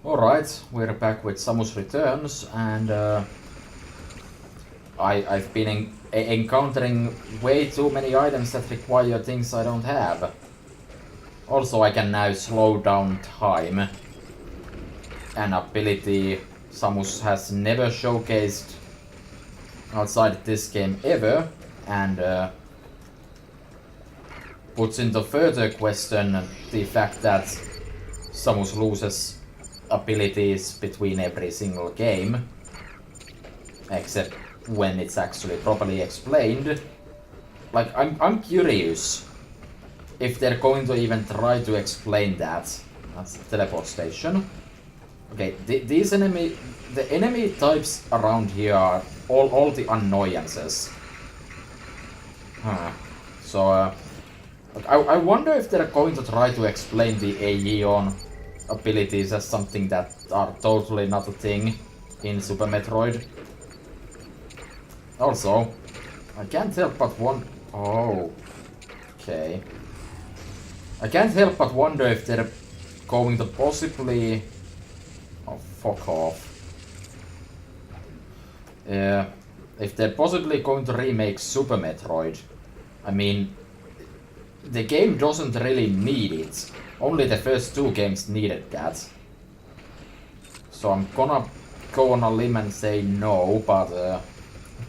Alright, we're back with Samus Returns, and I've been encountering way too many items that require things I don't have. Also, I can now slow down time, an ability Samus has never showcased outside this game ever, and puts into further question the fact that Samus loses abilities between every single game, except when it's actually properly explained. Like, I'm curious if they're going to even try to explain that. That's the teleport station. Okay, the enemy types around here are all the annoyances. Huh. So, I wonder if they're going to try to explain the Aeon abilities as something that are totally not a thing in Super Metroid. Also, I can't help but wonder... Oh, okay. I can't help but wonder if they're going to possibly... Oh, fuck off. If they're possibly going to remake Super Metroid. I mean, the game doesn't really need it. Only the first two games needed that. So I'm gonna go on a limb and say no, but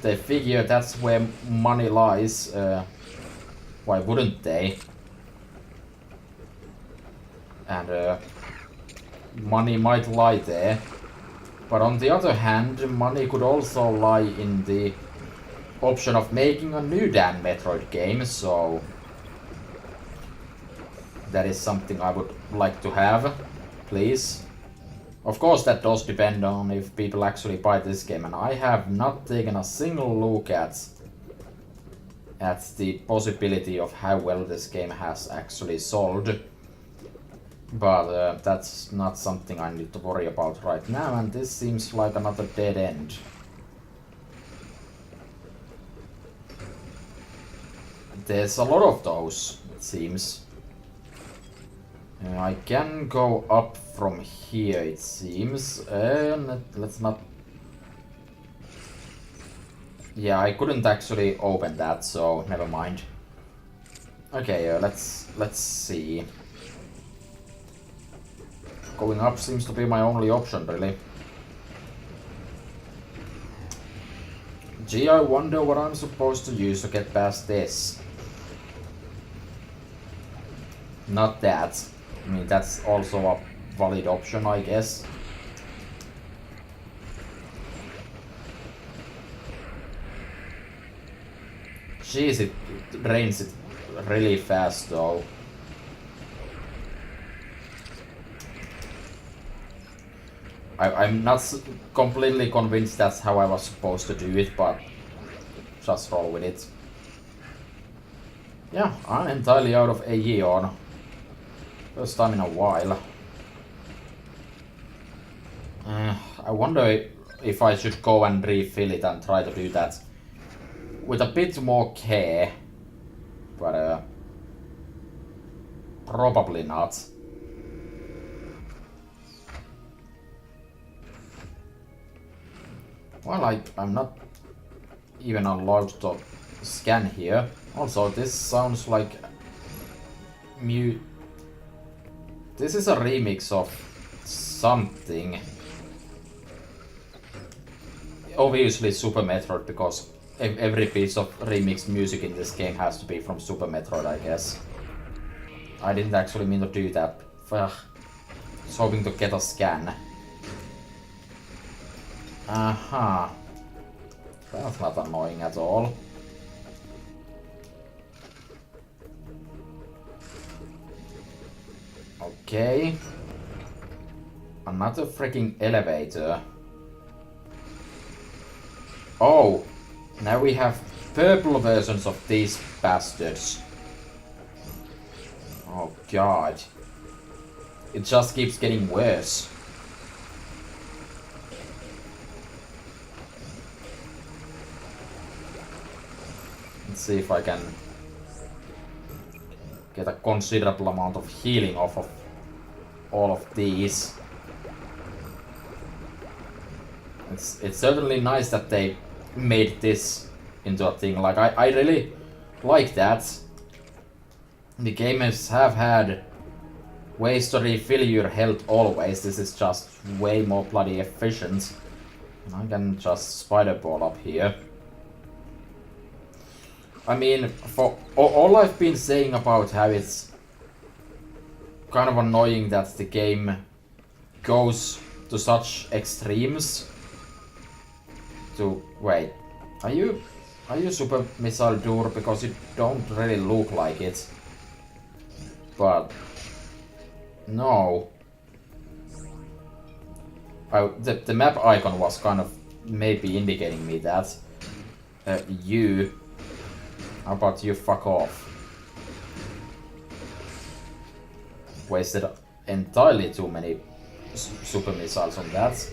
they figure that's where money lies. Why wouldn't they? And money might lie there. But on the other hand, money could also lie in the option of making a new damn Metroid game, so that is something I would like to have, please. Of course, that does depend on if people actually buy this game, and I have not taken a single look at the possibility of how well this game has actually sold. But that's not something I need to worry about right now, and this seems like another dead end. There's a lot of those, it seems. I can go up from here, it seems. Let's not... Yeah, I couldn't actually open that, so never mind. Okay, let's see. Going up seems to be my only option, really. Gee, I wonder what I'm supposed to use to get past this. Not that. I mean, that's also a valid option, I guess. Jeez, it drains it really fast, though. I'm not completely convinced that's how I was supposed to do it, but just roll with it. Yeah, I'm entirely out of Aeon. First time in a while. I wonder if I should go and refill it and try to do that with a bit more care. But probably not. Well, I'm not even allowed to scan here. Also, this sounds like this is a remix of something. Obviously Super Metroid, because every piece of remixed music in this game has to be from Super Metroid, I guess. I didn't actually mean to do that. Ugh. I was hoping to get a scan. Aha. That's not annoying at all. Okay. Another freaking elevator. Oh, now we have purple versions of these bastards. Oh god. It just keeps getting worse. Let's see if I can get a considerable amount of healing off of all of these. It's certainly nice that they made this into a thing. Like, I really like that. The gamers have had ways to refill your health always. This is just way more bloody efficient. I can just spider ball up here. I mean, for all I've been saying about how it's kind of annoying that the game goes to such extremes. Wait, are you Super Missile Dur? Because you don't really look like it. But no. The map icon was kind of maybe indicating me that. How about you fuck off? Wasted entirely too many super missiles on that.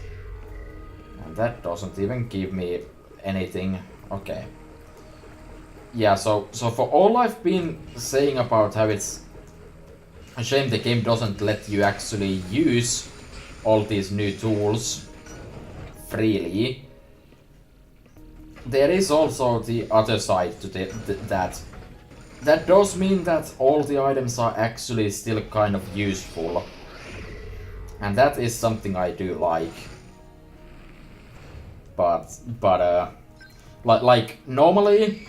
And that doesn't even give me anything. Okay. Yeah, so for all I've been saying about how it's a shame the game doesn't let you actually use all these new tools freely, there is also the other side to that. That does mean that all the items are actually still kind of useful. And that is something I do like. But like normally,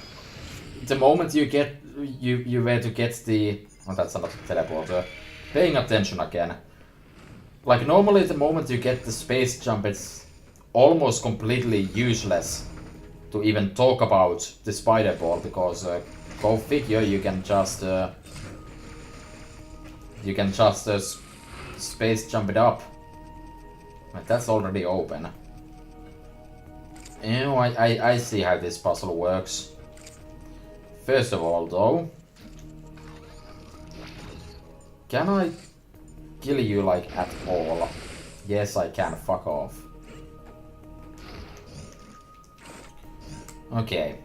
the moment you were to get the... Oh, that's not a teleporter. Paying attention again. Like normally the moment you get the space jump, it's almost completely useless to even talk about the spider ball, because go figure, you can just space jump it up. But that's already open. You know, I see how this puzzle works. First of all, though, can I kill you like at all? Yes, I can. Fuck off. Okay,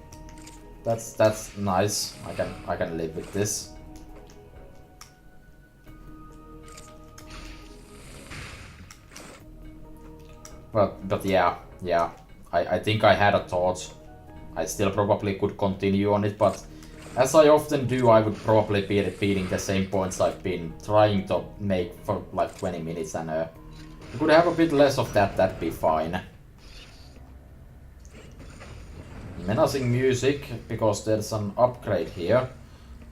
that's nice. I can live with this. But yeah. I think I had a thought. I still probably could continue on it, but as I often do, I would probably be repeating the same points I've been trying to make for like 20 minutes, and we could have a bit less of that. That'd be fine. Menacing music, because there's an upgrade here,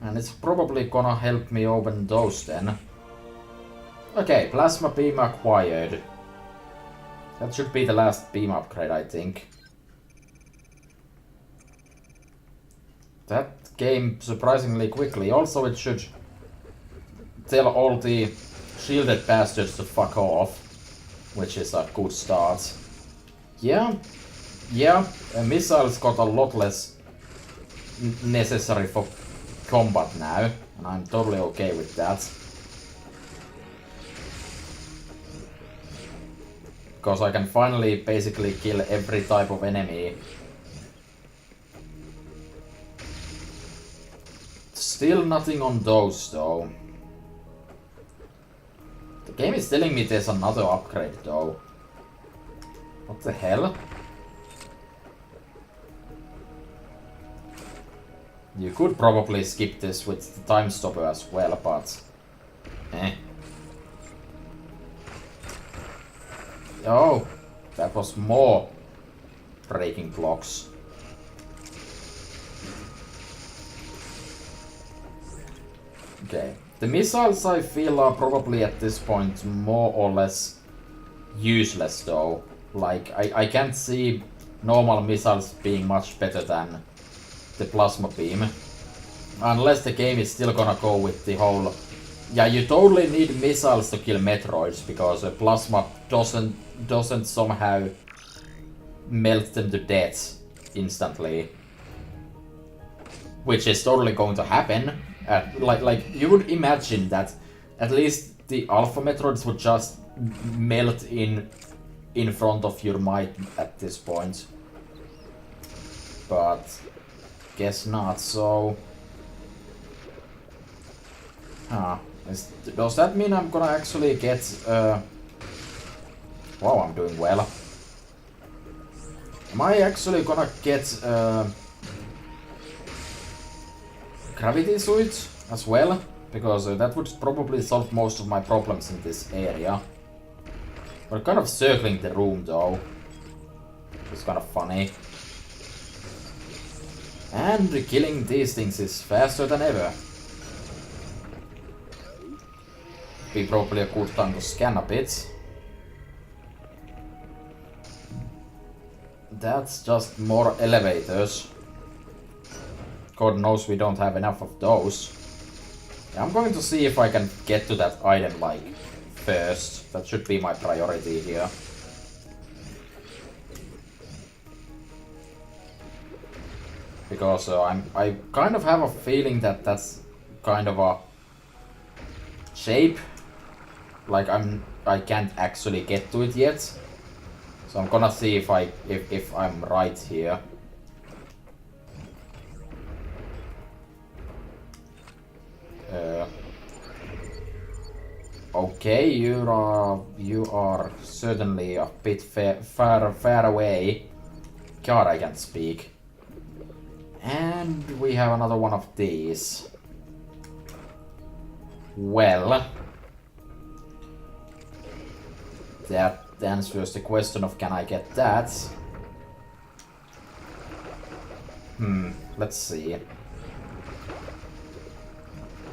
and it's probably gonna help me open those then. Okay, plasma beam acquired. That should be the last beam upgrade, I think. That came surprisingly quickly. Also, it should tell all the shielded bastards to fuck off, which is a good start. Yeah, missiles got a lot less necessary for combat now, and I'm totally okay with that. Because I can finally basically kill every type of enemy. Still nothing on those though. The game is telling me there's another upgrade though. What the hell? You could probably skip this with the time stopper as well, but... Oh, that was more breaking blocks. Okay, the missiles I feel are probably at this point more or less useless though. Like, I can't see normal missiles being much better than the plasma beam. Unless the game is still gonna go with the whole... Yeah, you totally need missiles to kill Metroids, because plasma doesn't somehow melt them to death instantly. Which is totally going to happen. Like you would imagine that at least the alpha Metroids would just melt in front of your might at this point. But guess not, so... Does that mean I'm gonna actually get... Wow, I'm doing well. Am I actually gonna get gravity suit as well? Because that would probably solve most of my problems in this area. We're kind of circling the room though. It's kind of funny. And killing these things is faster than ever. Be probably a good time to scan a bit. That's just more elevators. God knows we don't have enough of those. Yeah, I'm going to see if I can get to that item like first. That should be my priority here. Because I kind of have a feeling that that's kind of a shape. Like I can't actually get to it yet. So I'm gonna see if I'm right here. Okay, you are certainly a bit far away. God, I can't speak. And we have another one of these. Well, that answers the question of can I get that? Let's see.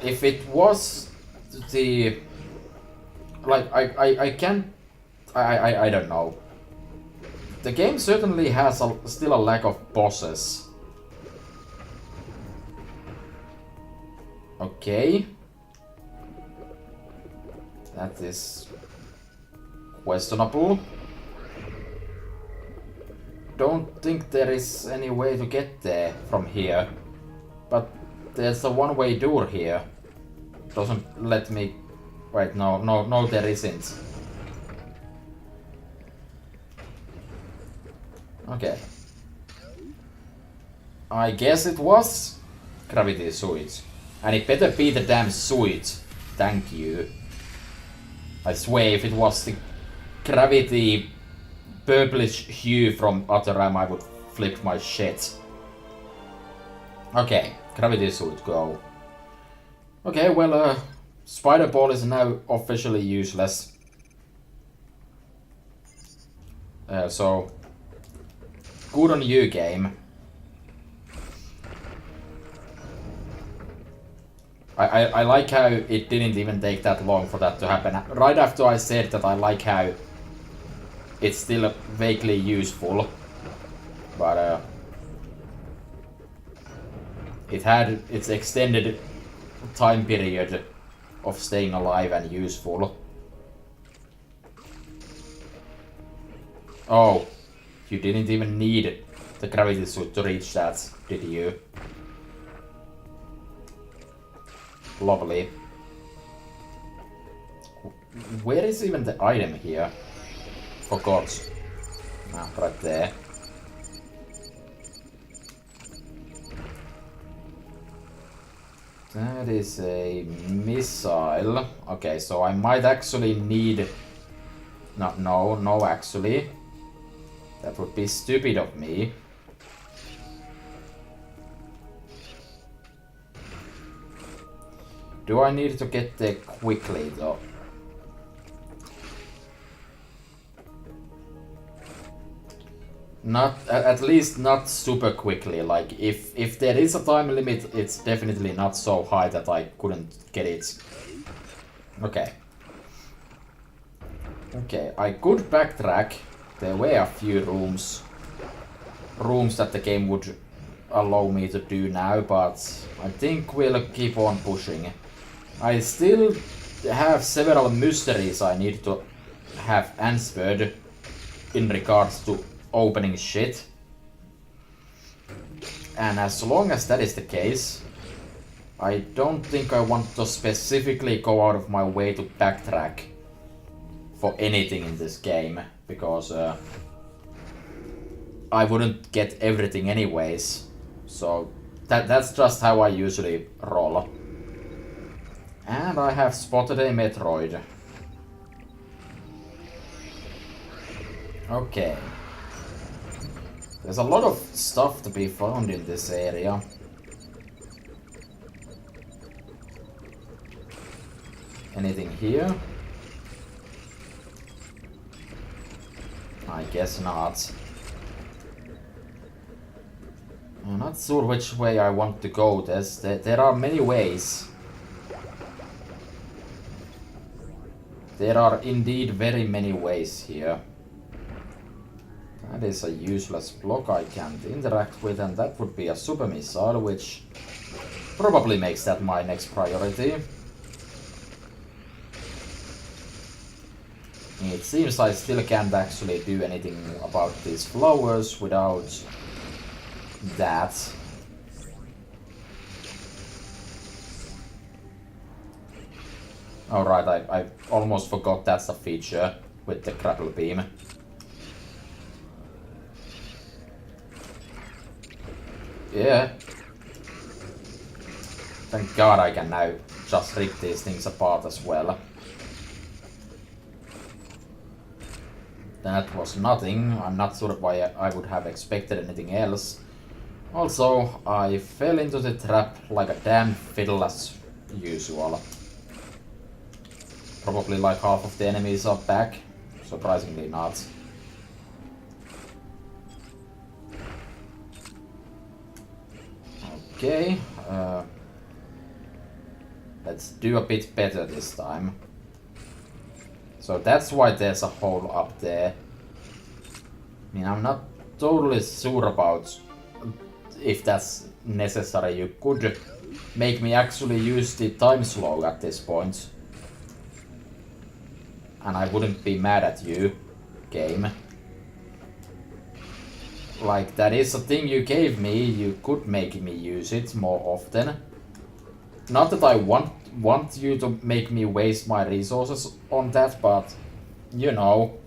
If it was the... Like, I can't... I don't know. The game certainly has still a lack of bosses. Okay. That is questionable. Don't think there is any way to get there from here. But there's a one-way door here. Doesn't let me... Wait, no, there isn't. Okay. I guess it was gravity suit. And it better be the damn suit. Thank you. I swear if it was the gravity purplish hue from Otteram, I would flip my shit. Okay, gravity suit, go. Okay, well, Spider Ball is now officially useless. So, good on you, game. I like how it didn't even take that long for that to happen. Right after I said that I like how it's still vaguely useful. But it had its extended time period of staying alive and useful. Oh, you didn't even need the gravity suit to reach that, did you? Lovely. Where is even the item here? Forgot. Ah, right there. That is a missile. Okay, so I might actually need... No, actually. That would be stupid of me. Do I need to get there quickly, though? Not, at least not super quickly. Like, if there is a time limit, it's definitely not so high that I couldn't get it. Okay. Okay, I could backtrack. There were a few rooms that the game would allow me to do now, but I think we'll keep on pushing. I still have several mysteries I need to have answered in regards to opening shit. And as long as that is the case, I don't think I want to specifically go out of my way to backtrack for anything in this game, because I wouldn't get everything anyways. So that's just how I usually roll. And I have spotted a Metroid. Okay. There's a lot of stuff to be found in this area. Anything here? I guess not. I'm not sure which way I want to go. There are many ways. There are indeed very many ways here. That is a useless block I can't interact with, and that would be a super missile, which probably makes that my next priority. It seems I still can't actually do anything about these flowers without that. Alright, I almost forgot that's a feature with the grapple beam. Yeah. Thank God I can now just rip these things apart as well. That was nothing. I'm not sure why I would have expected anything else. Also, I fell into the trap like a damn fiddle as usual. Probably like half of the enemies are back. Surprisingly not. Okay. Let's do a bit better this time. So that's why there's a hole up there. I mean, I'm not totally sure about if that's necessary. You could make me actually use the time slog at this point. And I wouldn't be mad at you, game. Like, that is a thing you gave me. You could make me use it more often. Not that I want you to make me waste my resources on that, but you know.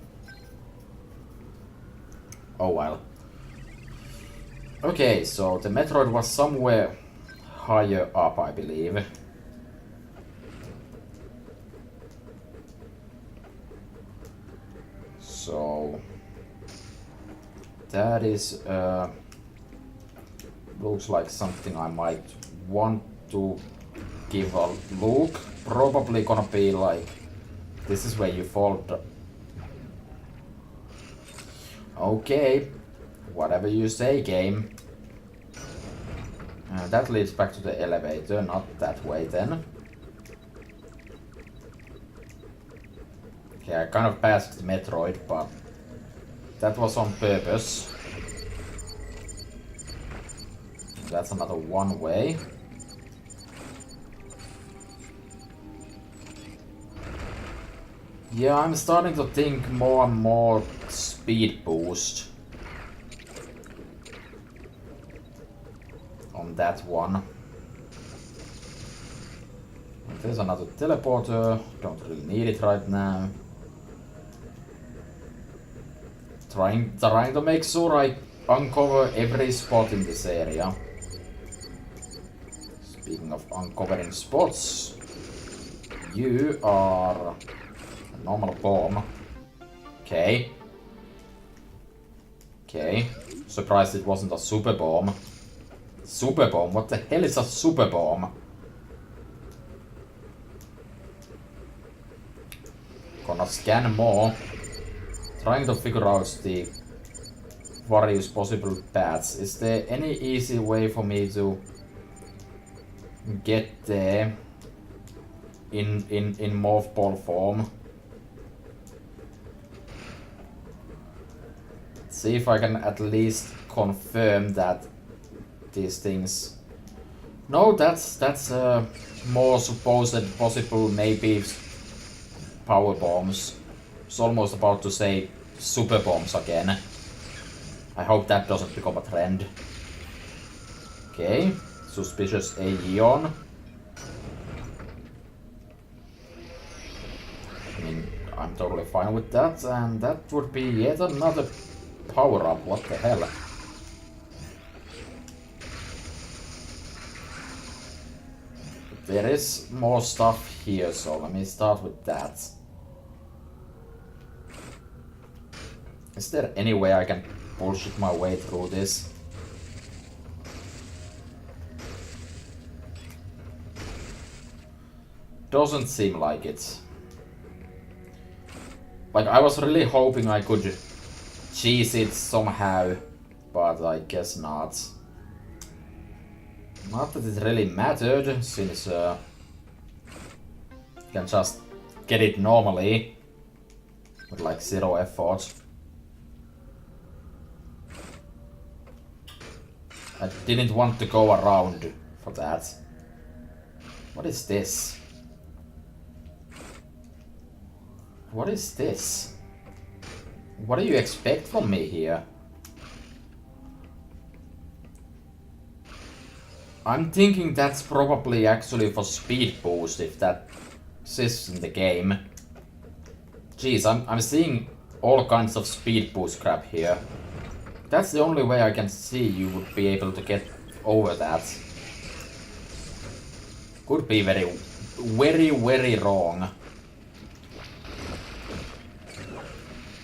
Oh well. Okay, so the Metroid was somewhere higher up, I believe. So that is looks like something I might want to give a look. Probably gonna be like, this is where you fall. Okay, whatever you say, game. That leads back to the elevator, not that way then. Okay, I kind of passed Metroid, but that was on purpose. That's another one way. Yeah, I'm starting to think more and more speed boost on that one. There's another teleporter, don't really need it right now. Trying to make sure I uncover every spot in this area. Speaking of uncovering spots, you are a normal bomb. Okay. Okay. Surprised it wasn't a super bomb. Super bomb? What the hell is a super bomb? Gonna scan more. Trying to figure out the various possible paths. Is there any easy way for me to get there in morph ball form? See if I can at least confirm that these things. No, that's more supposed possible maybe power bombs. I was almost about to say super bombs again. I hope that doesn't become a trend. Okay, suspicious Aeon. I mean, I'm totally fine with that, and that would be yet another power-up. What the hell? There is more stuff here, so let me start with that. Is there any way I can bullshit my way through this. Doesn't seem like it. Like, I was really hoping I could cheese it somehow, but I guess not. Not that it really mattered, since you can just get it normally with like 0 effort. I didn't want to go around for that. What is this? What is this? What do you expect from me here? I'm thinking that's probably actually for speed boost if that exists in the game. Jeez, I'm seeing all kinds of speed boost crap here. That's the only way I can see you would be able to get over that. Could be very, very wrong.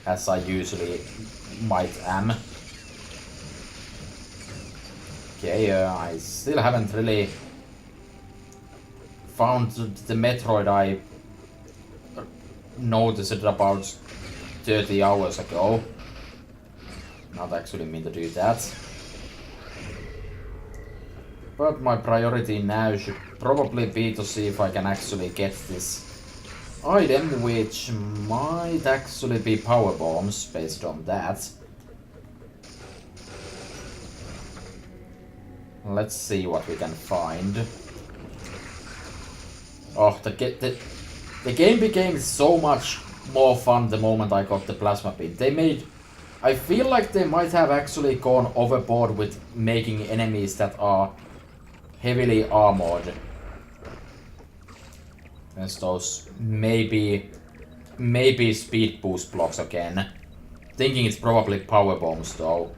As I usually might am. Okay, I still haven't really found the Metroid I noticed about 30 hours ago. Not actually mean to do that. But my priority now should probably be to see if I can actually get this item, which might actually be power bombs based on that. Let's see what we can find. Oh, the game became so much more fun the moment I got the plasma beam. I feel like they might have actually gone overboard with making enemies that are heavily armored. There's those maybe speed boost blocks again. Thinking it's probably power bombs though.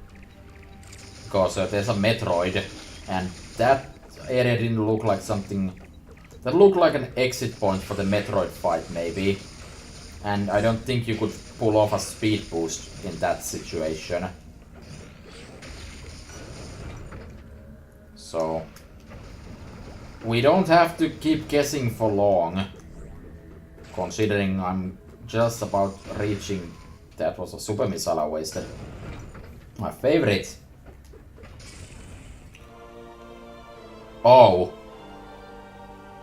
Because there's a Metroid and that area didn't look like something that looked like an exit point for the Metroid fight maybe. And I don't think you could pull off a speed boost in that situation. So we don't have to keep guessing for long, considering I'm just about reaching. That was a super missile I wasted. My favorite. Oh.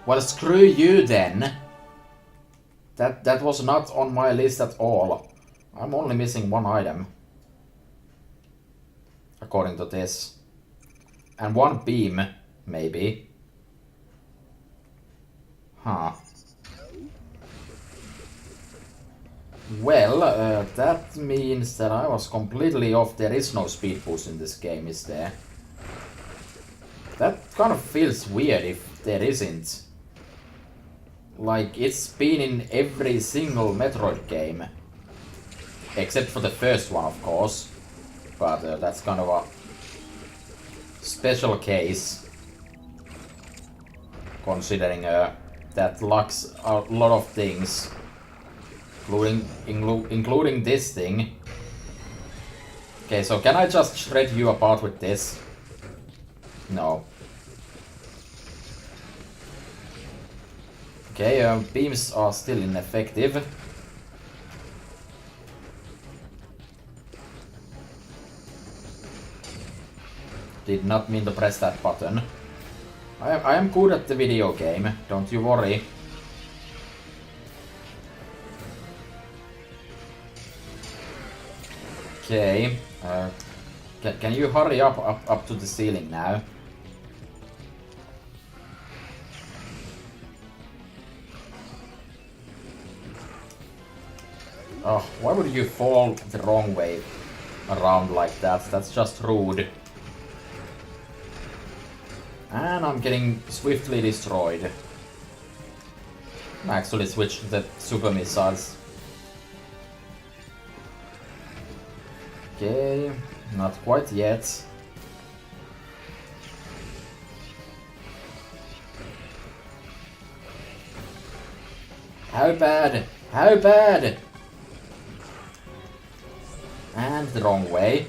Well, screw you then. That was not on my list at all. I'm only missing one item. According to this. And one beam, maybe. Huh. Well, that means that I was completely off. There is no speed boost in this game, is there? That kind of feels weird if there isn't. Like, it's been in every single Metroid game. Except for the first one, of course. But that's kind of a special case. Considering that lacks a lot of things. Including this thing. Okay, so can I just shred you apart with this? No. Okay, beams are still ineffective. Did not mean to press that button. I am good at the video game, don't you worry. Okay, can you hurry up to the ceiling now? Oh, why would you fall the wrong way around like that? That's just rude. And I'm getting swiftly destroyed. I actually switched to the super missiles. Okay, not quite yet. How bad? How bad? And the wrong way.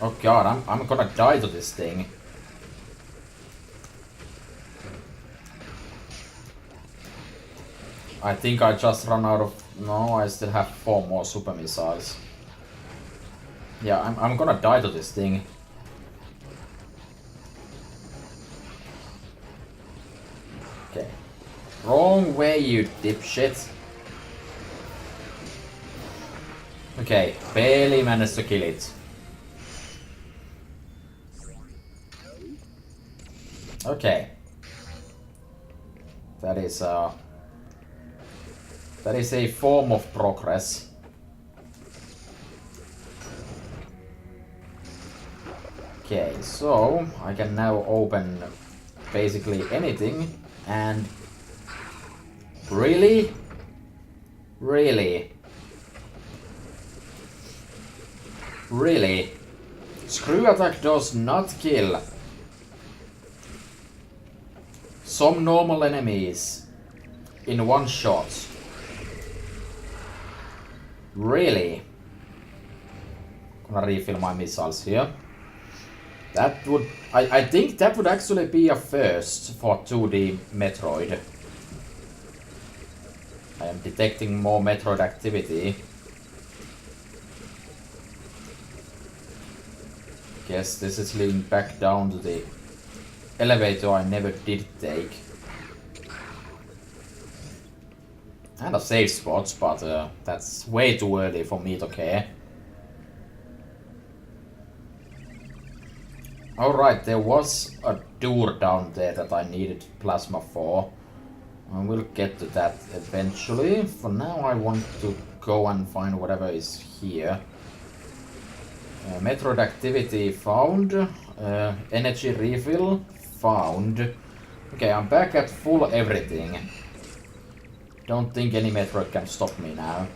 Oh god, I'm gonna die to this thing. I think I just run out of... No, I still have 4 more super missiles. Yeah, I'm gonna die to this thing. Okay. Wrong way, you dipshit. Okay, barely managed to kill it. Okay. That is a form of progress. Okay, so I can now open basically anything, and really? Really? Really? Screw attack does not kill some normal enemies in one shot. Really? Gonna refill my missiles here. That would... I think that would actually be a first for 2D Metroid. I am detecting more Metroid activity. Guess this is leading back down to the elevator I never did take. And a safe spot, but that's way too early for me to care. Alright, there was a door down there that I needed plasma for. I will get to that eventually. For now I want to go and find whatever is here. Metroid activity found. Energy refill found. Okay, I'm back at full everything. Don't think any Metroid can stop me now.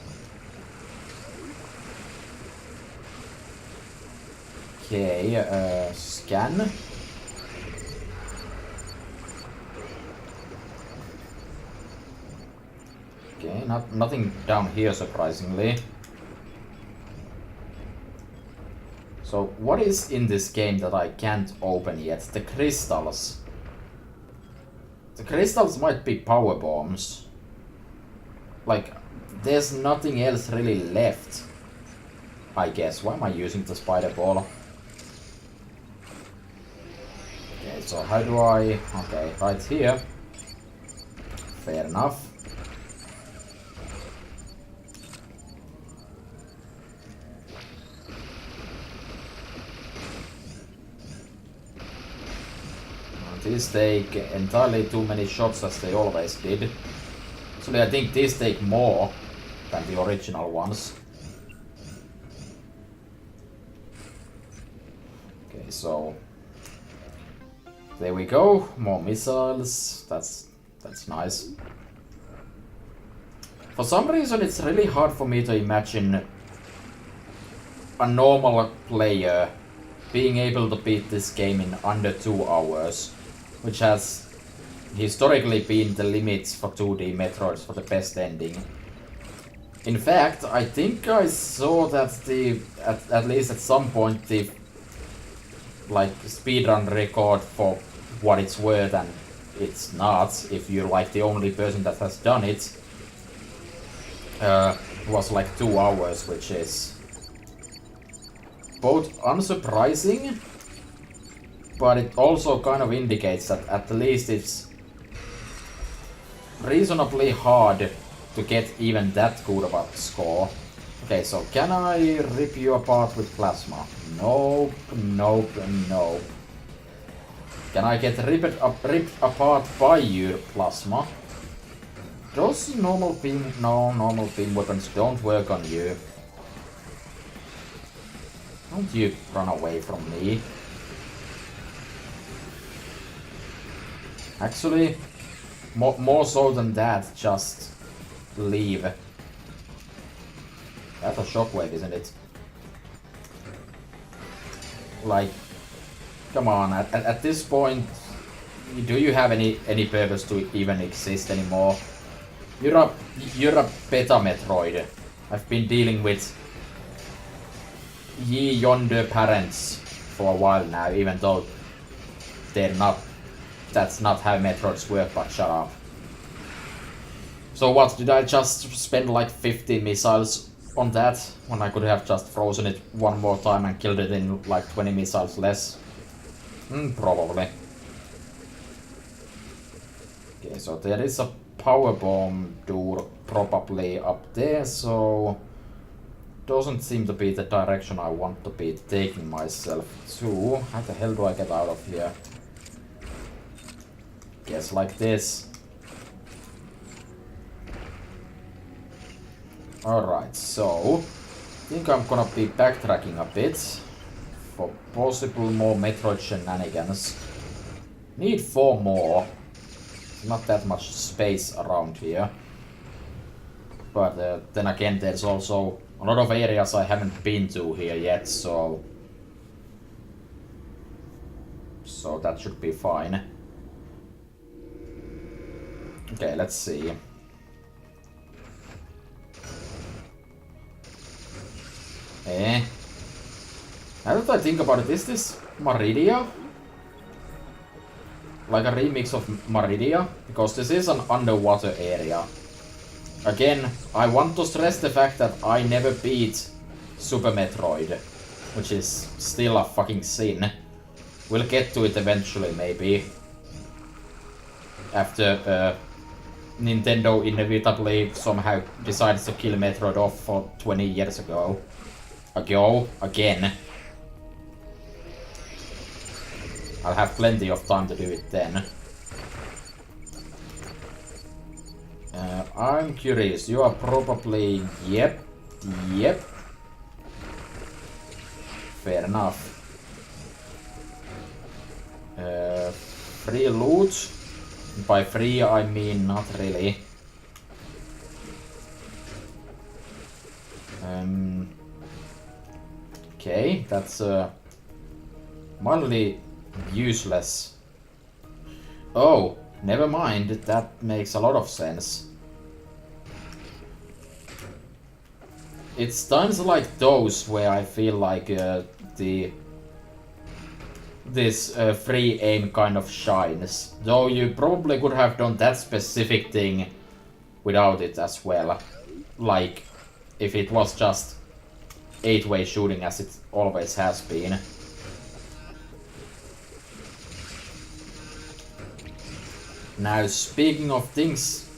Okay, scan. Okay, nothing down here surprisingly. So, what is in this game that I can't open yet? The crystals. The crystals might be power bombs. Like, there's nothing else really left, I guess. Why am I using the spider ball? Okay, so how do I... Okay, right here. Fair enough. These take entirely too many shots as they always did. Actually, I think these take more than the original ones. Okay, so there we go. More missiles. That's nice. For some reason, it's really hard for me to imagine a normal player being able to beat this game in under 2 hours. Which has historically been the limits for 2D Metroids for the best ending. In fact, I think I saw that at least at some point the speedrun record, for what it's worth, and it's not, if you're like the only person that has done it, was like 2 hours, which is both unsurprising, but it also kind of indicates that at least it's reasonably hard to get even that good of a score. Okay, so can I rip you apart with plasma? Nope, nope, nope. Can I get ripped apart by your plasma? Those normal beam... No, normal beam weapons don't work on you. Don't you run away from me. Actually, more so than that, just leave. That's a shockwave, isn't it? Like, come on, at this point, do you have any purpose to even exist anymore? You're a beta Metroid. I've been dealing with ye yonder parents for a while now, even though they're not. That's not how Metroids work, but shut up. So what, did I just spend like 50 missiles on that, when I could have just frozen it one more time and killed it in like 20 missiles less? Probably. Okay, so there is a power bomb door probably up there, so doesn't seem to be the direction I want to be taking myself to. How the hell do I get out of here? Guess like this. Alright, so I think I'm gonna be backtracking a bit for possible more Metroid shenanigans. Need 4 more. Not that much space around here. But then again, there's also a lot of areas I haven't been to here yet, so that should be fine. Okay, let's see. Now that I think about it, is this Maridia? Like a remix of Maridia? Because this is an underwater area. Again, I want to stress the fact that I never beat Super Metroid, which is still a fucking sin. We'll get to it eventually, maybe. After Nintendo inevitably somehow decides to kill Metroid off for 20 years ago. Again. I'll have plenty of time to do it then. I'm curious, you are probably... Yep. Fair enough. Free loot? By free I mean not really. Okay, that's mildly useless. Oh, never mind, that makes a lot of sense. It's times like those where I feel like this free aim kind of shines. Though you probably could have done that specific thing without it as well. Like, if it was just 8-way shooting as it always has been. Now, speaking of things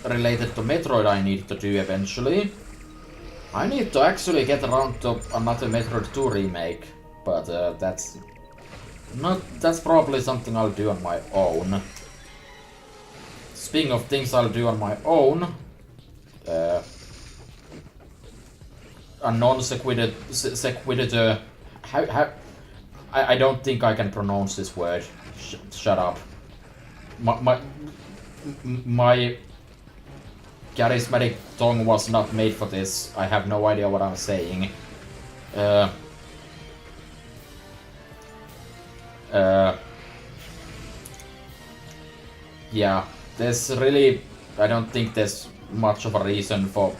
related to Metroid I need to do eventually, I need to actually get around to another Metroid 2 remake, but that's probably something I'll do on my own. Speaking of things I'll do on my own, a non-sequitur. How? I don't think I can pronounce this word. Shut up. My charismatic tongue was not made for this. I have no idea what I'm saying. Yeah, there's really... I don't think there's much of a reason for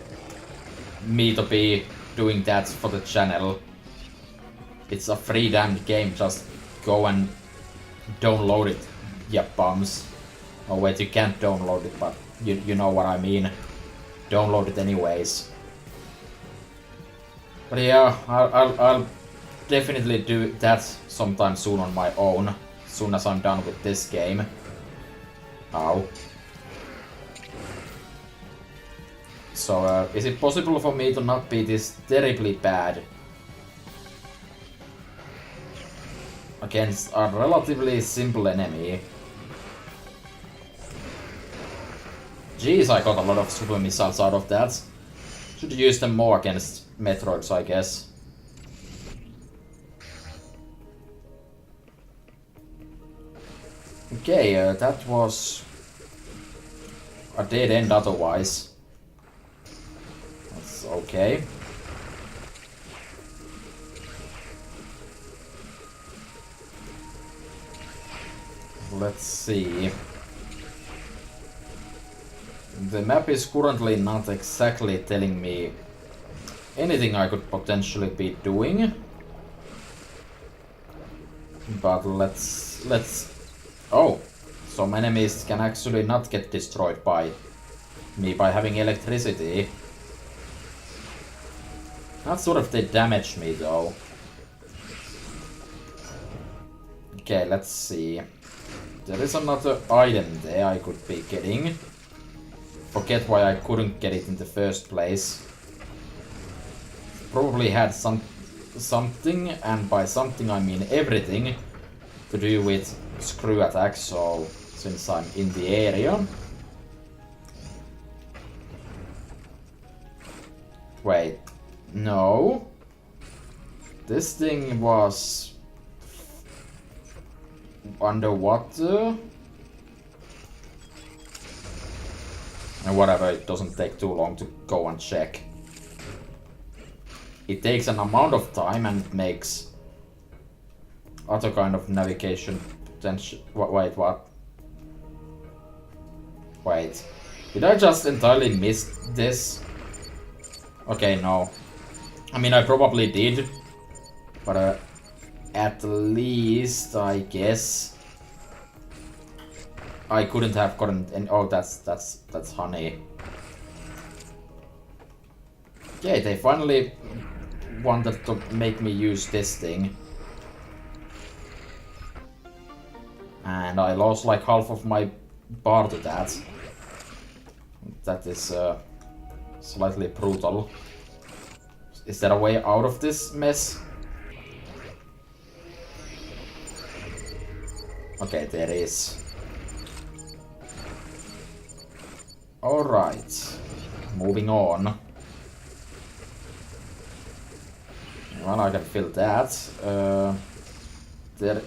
me to be doing that for the channel. It's a free damn game, just go and download it, ya bums. Oh wait, you can't download it, but you know what I mean. Download it anyways. But yeah, I'll definitely do that sometime soon on my own, as soon as I'm done with this game. Ow. So, is it possible for me to not be this terribly bad against a relatively simple enemy? Jeez, I got a lot of super missiles out of that. Should use them more against Metroids, I guess. Okay, that was a dead end otherwise. That's okay. Let's see. The map is currently not exactly telling me anything I could potentially be doing. But let's... Oh! Some enemies can actually not get destroyed by me by having electricity. Not sure if they damage me though. Okay, let's see. There is another item there I could be getting. Forget why I couldn't get it in the first place. Probably had something, and by something I mean everything, to do with screw attacks, so since I'm in the area... Wait, no. This thing was... underwater? And whatever, it doesn't take too long to go and check. It takes an amount of time and it makes other kind of navigation potential. Wait, what? Wait. Did I just entirely miss this? Okay, no. I mean, I probably did. But at least, I guess, I couldn't have gotten any... Oh, that's honey. Okay, they finally wanted to make me use this thing. And I lost like half of my bar to that. That is slightly brutal. Is there a way out of this mess? Okay, there is. Alright. Moving on. Well, I can fill that. There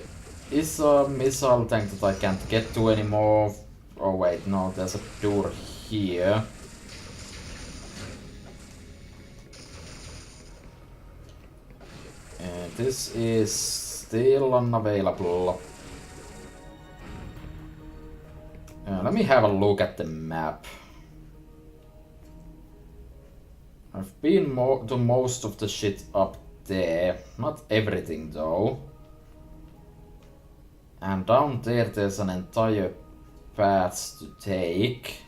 is a missile tank that I can't get to anymore. Oh wait, no, there's a door here. This is still unavailable. Let me have a look at the map. I've been to most of the shit up there. Not everything though. And down there there's an entire path to take.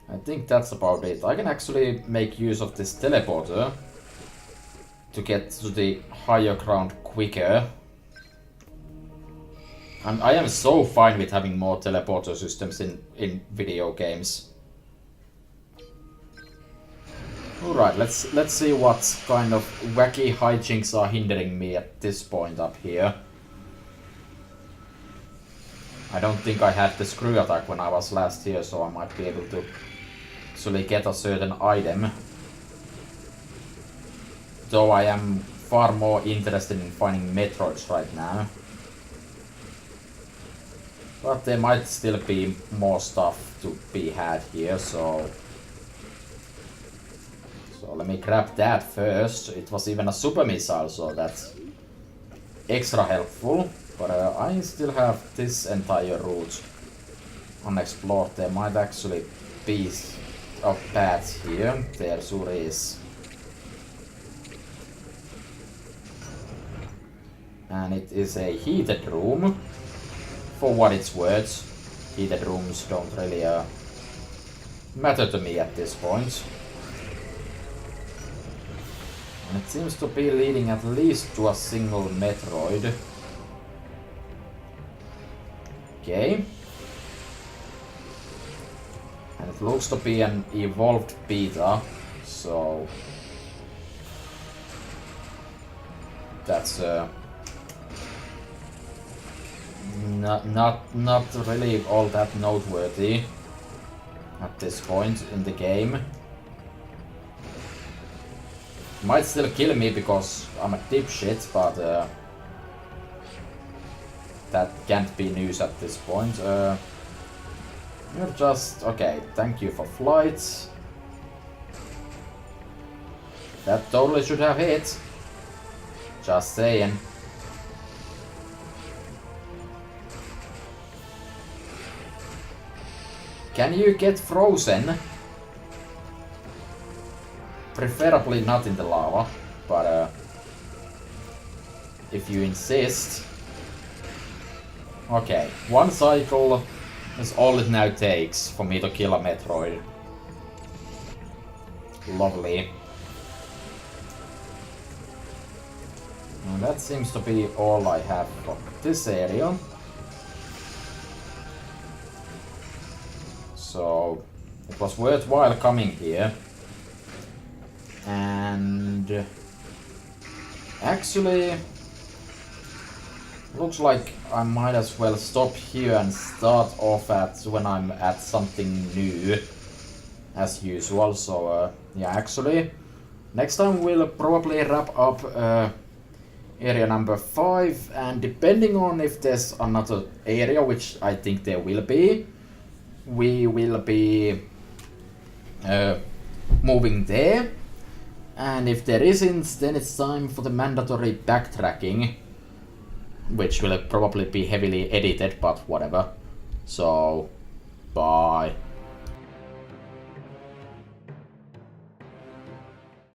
I think that's about it. I can actually make use of this teleporter to get to the higher ground quicker. And I am so fine with having more teleporter systems in video games. Alright, let's see what kind of wacky hijinks are hindering me at this point up here. I don't think I had the screw attack when I was last here, so I might be able to actually get a certain item. Though I am far more interested in finding Metroids right now. But there might still be more stuff to be had here, so let me grab that first. It was even a super missile, so that's extra helpful. But I still have this entire route unexplored. There might actually be a path here. There sure is. And it is a heated room. For what it's worth, heated rooms don't really matter to me at this point. And it seems to be leading at least to a single Metroid. Okay. And it looks to be an evolved beta, so that's not really all that noteworthy at this point in the game. Might still kill me because I'm a dipshit, but that can't be news at this point. You're just... okay, thank you for flight. That totally should have hit. Just saying. Can you get frozen? Preferably not in the lava, but if you insist. Okay, 1 cycle is all it now takes for me to kill a Metroid. Lovely. And that seems to be all I have for this area. So it was worthwhile coming here. And actually, looks like I might as well stop here and start off at when I'm at something new, as usual. So yeah, actually, next time we'll probably wrap up area number 5, and depending on if there's another area, which I think there will be, we will be moving there. And if there isn't, then it's time for the mandatory backtracking, which will probably be heavily edited, but whatever. So, bye.